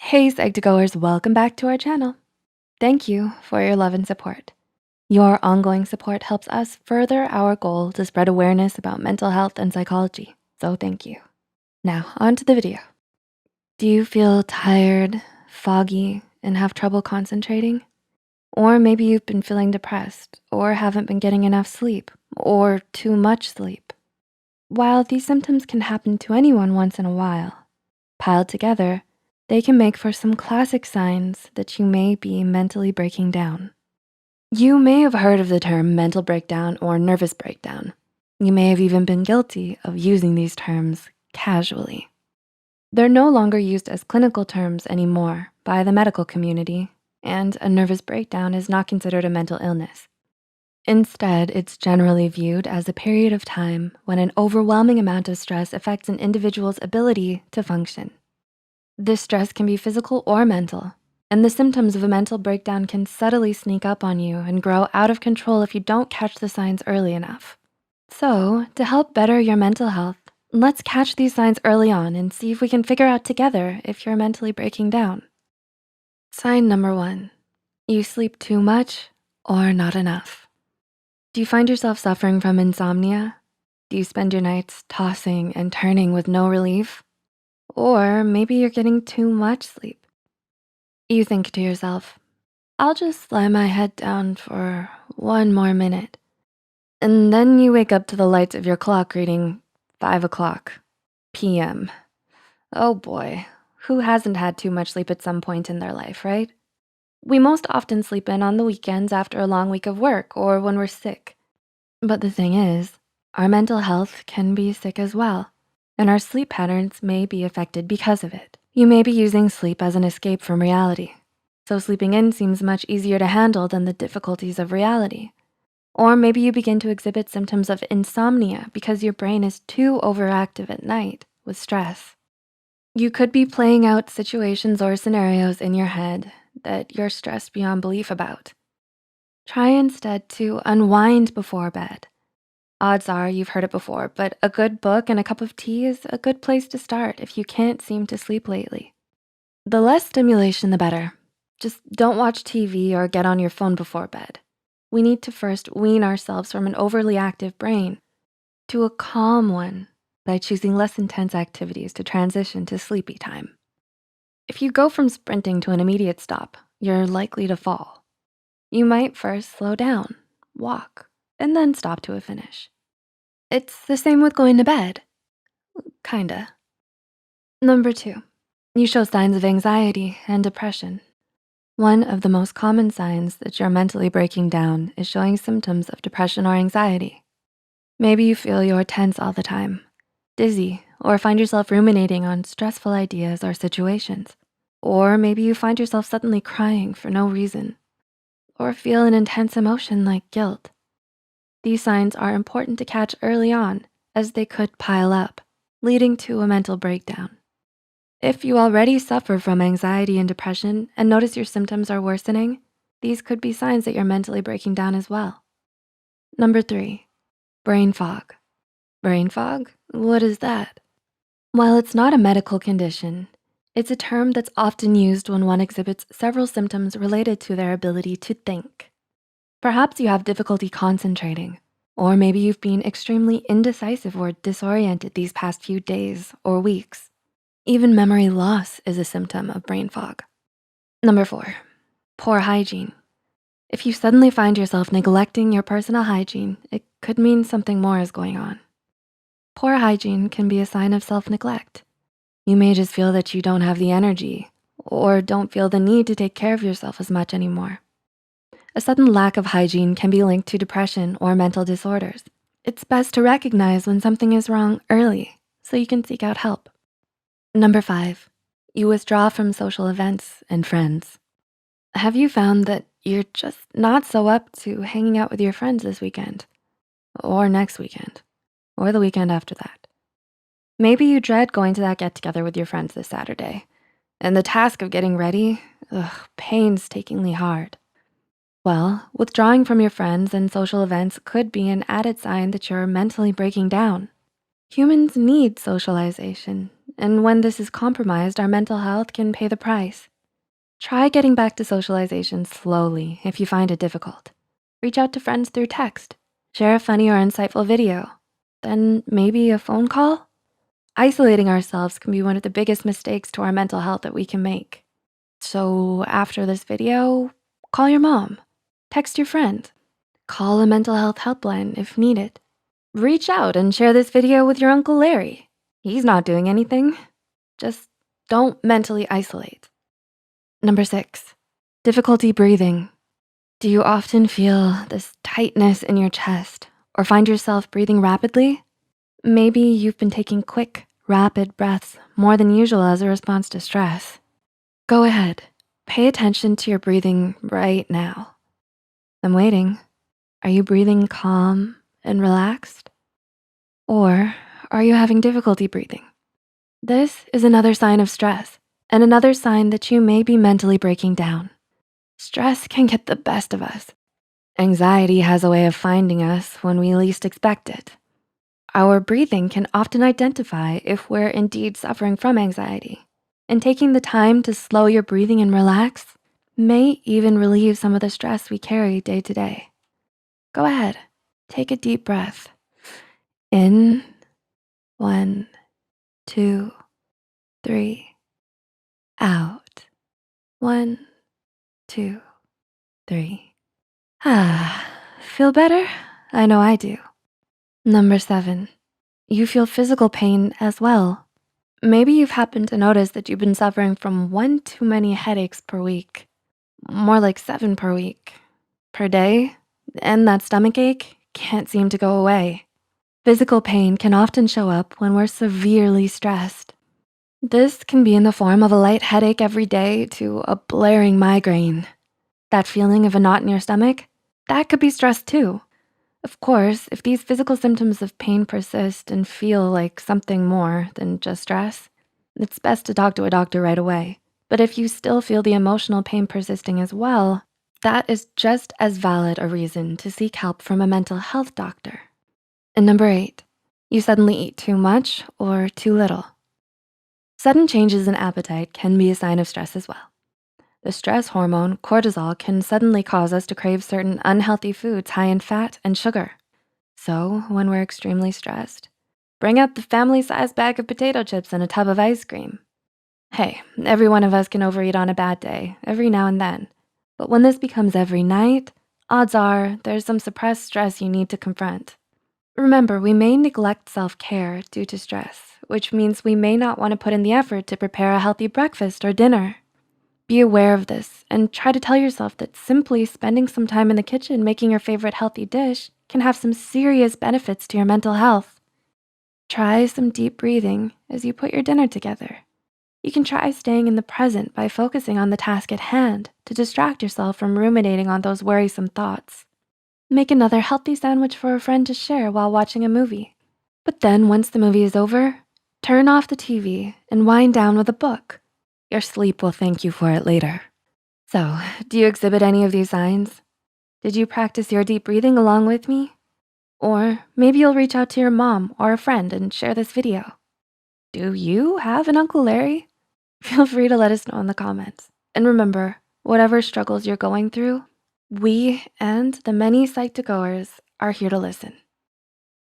Hey Psych2Goers, welcome back to our channel. Thank you for your love and support. Your ongoing support helps us further our goal to spread awareness about mental health and psychology, so thank you. Now, on to the video. Do you feel tired, foggy, and have trouble concentrating? Or maybe you've been feeling depressed or haven't been getting enough sleep or too much sleep. While these symptoms can happen to anyone once in a while, piled together, they can make for some classic signs that you may be mentally breaking down. You may have heard of the term mental breakdown or nervous breakdown. You may have even been guilty of using these terms casually. They're no longer used as clinical terms anymore by the medical community, and a nervous breakdown is not considered a mental illness. Instead, it's generally viewed as a period of time when an overwhelming amount of stress affects an individual's ability to function. This stress can be physical or mental, and the symptoms of a mental breakdown can subtly sneak up on you and grow out of control if you don't catch the signs early enough. So, to help better your mental health, let's catch these signs early on and see if we can figure out together if you're mentally breaking down. Sign number 1, you sleep too much or not enough. Do you find yourself suffering from insomnia? Do you spend your nights tossing and turning with no relief? Or maybe you're getting too much sleep. You think to yourself, I'll just lie my head down for 1 more minute. And then you wake up to the lights of your clock reading 5 o'clock p.m. Oh boy, who hasn't had too much sleep at some point in their life, right? We most often sleep in on the weekends after a long week of work or when we're sick. But the thing is, our mental health can be sick as well, and our sleep patterns may be affected because of it. You may be using sleep as an escape from reality, so sleeping in seems much easier to handle than the difficulties of reality. Or maybe you begin to exhibit symptoms of insomnia because your brain is too overactive at night with stress. You could be playing out situations or scenarios in your head that you're stressed beyond belief about. Try instead to unwind before bed. Odds are you've heard it before, but a good book and a cup of tea is a good place to start if you can't seem to sleep lately. The less stimulation, the better. Just don't watch TV or get on your phone before bed. We need to first wean ourselves from an overly active brain to a calm one by choosing less intense activities to transition to sleepy time. If you go from sprinting to an immediate stop, you're likely to fall. You might first slow down, walk, and then stop to a finish. It's the same with going to bed, kinda. Number 2, you show signs of anxiety and depression. One of the most common signs that you're mentally breaking down is showing symptoms of depression or anxiety. Maybe you feel you're tense all the time, dizzy, or find yourself ruminating on stressful ideas or situations. Or maybe you find yourself suddenly crying for no reason, or feel an intense emotion like guilt. These signs are important to catch early on as they could pile up, leading to a mental breakdown. If you already suffer from anxiety and depression and notice your symptoms are worsening, these could be signs that you're mentally breaking down as well. Number 3, brain fog. Brain fog? What is that? While it's not a medical condition, it's a term that's often used when one exhibits several symptoms related to their ability to think. Perhaps you have difficulty concentrating, or maybe you've been extremely indecisive or disoriented these past few days or weeks. Even memory loss is a symptom of brain fog. Number 4, poor hygiene. If you suddenly find yourself neglecting your personal hygiene, it could mean something more is going on. Poor hygiene can be a sign of self-neglect. You may just feel that you don't have the energy or don't feel the need to take care of yourself as much anymore. A sudden lack of hygiene can be linked to depression or mental disorders. It's best to recognize when something is wrong early so you can seek out help. Number 5, you withdraw from social events and friends. Have you found that you're just not so up to hanging out with your friends this weekend, or next weekend, or the weekend after that? Maybe you dread going to that get-together with your friends this Saturday, and the task of getting ready, painstakingly hard. Well, withdrawing from your friends and social events could be an added sign that you're mentally breaking down. Humans need socialization, and when this is compromised, our mental health can pay the price. Try getting back to socialization slowly if you find it difficult. Reach out to friends through text, share a funny or insightful video, then maybe a phone call. Isolating ourselves can be one of the biggest mistakes to our mental health that we can make. So after this video, call your mom, text your friend, call a mental health helpline if needed. Reach out and share this video with your Uncle Larry. He's not doing anything. Just don't mentally isolate. Number 6, difficulty breathing. Do you often feel this tightness in your chest or find yourself breathing rapidly? Maybe you've been taking quick, rapid breaths more than usual as a response to stress. Go ahead, pay attention to your breathing right now. I'm waiting. Are you breathing calm and relaxed? Or are you having difficulty breathing? This is another sign of stress and another sign that you may be mentally breaking down. Stress can get the best of us. Anxiety has a way of finding us when we least expect it. Our breathing can often identify if we're indeed suffering from anxiety, and taking the time to slow your breathing and relax may even relieve some of the stress we carry day to day. Go ahead, take a deep breath. In, 1, 2, 3. Out, 1, 2, 3. Feel better? I know I do. Number 7, you feel physical pain as well. Maybe you've happened to notice that you've been suffering from 1 too many headaches per week, more like 7 per week, per day, and that stomach ache can't seem to go away. Physical pain can often show up when we're severely stressed. This can be in the form of a light headache every day to a blaring migraine. That feeling of a knot in your stomach, that could be stress too. Of course, if these physical symptoms of pain persist and feel like something more than just stress, it's best to talk to a doctor right away. But if you still feel the emotional pain persisting as well, that is just as valid a reason to seek help from a mental health doctor. And number 8, you suddenly eat too much or too little. Sudden changes in appetite can be a sign of stress as well. The stress hormone, cortisol, can suddenly cause us to crave certain unhealthy foods high in fat and sugar. So when we're extremely stressed, bring out the family-sized bag of potato chips and a tub of ice cream. Hey, every one of us can overeat on a bad day, every now and then. But when this becomes every night, odds are there's some suppressed stress you need to confront. Remember, we may neglect self-care due to stress, which means we may not want to put in the effort to prepare a healthy breakfast or dinner. Be aware of this and try to tell yourself that simply spending some time in the kitchen making your favorite healthy dish can have some serious benefits to your mental health. Try some deep breathing as you put your dinner together. You can try staying in the present by focusing on the task at hand to distract yourself from ruminating on those worrisome thoughts. Make another healthy sandwich for a friend to share while watching a movie. But then once the movie is over, turn off the TV and wind down with a book. Your sleep will thank you for it later. So, do you exhibit any of these signs? Did you practice your deep breathing along with me? Or maybe you'll reach out to your mom or a friend and share this video. Do you have an Uncle Larry? Feel free to let us know in the comments. And remember, whatever struggles you're going through, we and the many Psych2Goers are here to listen.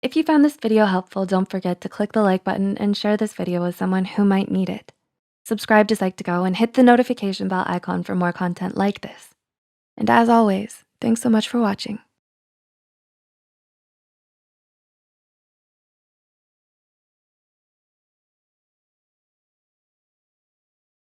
If you found this video helpful, don't forget to click the like button and share this video with someone who might need it. Subscribe to Psych2Go and hit the notification bell icon for more content like this. And as always, thanks so much for watching.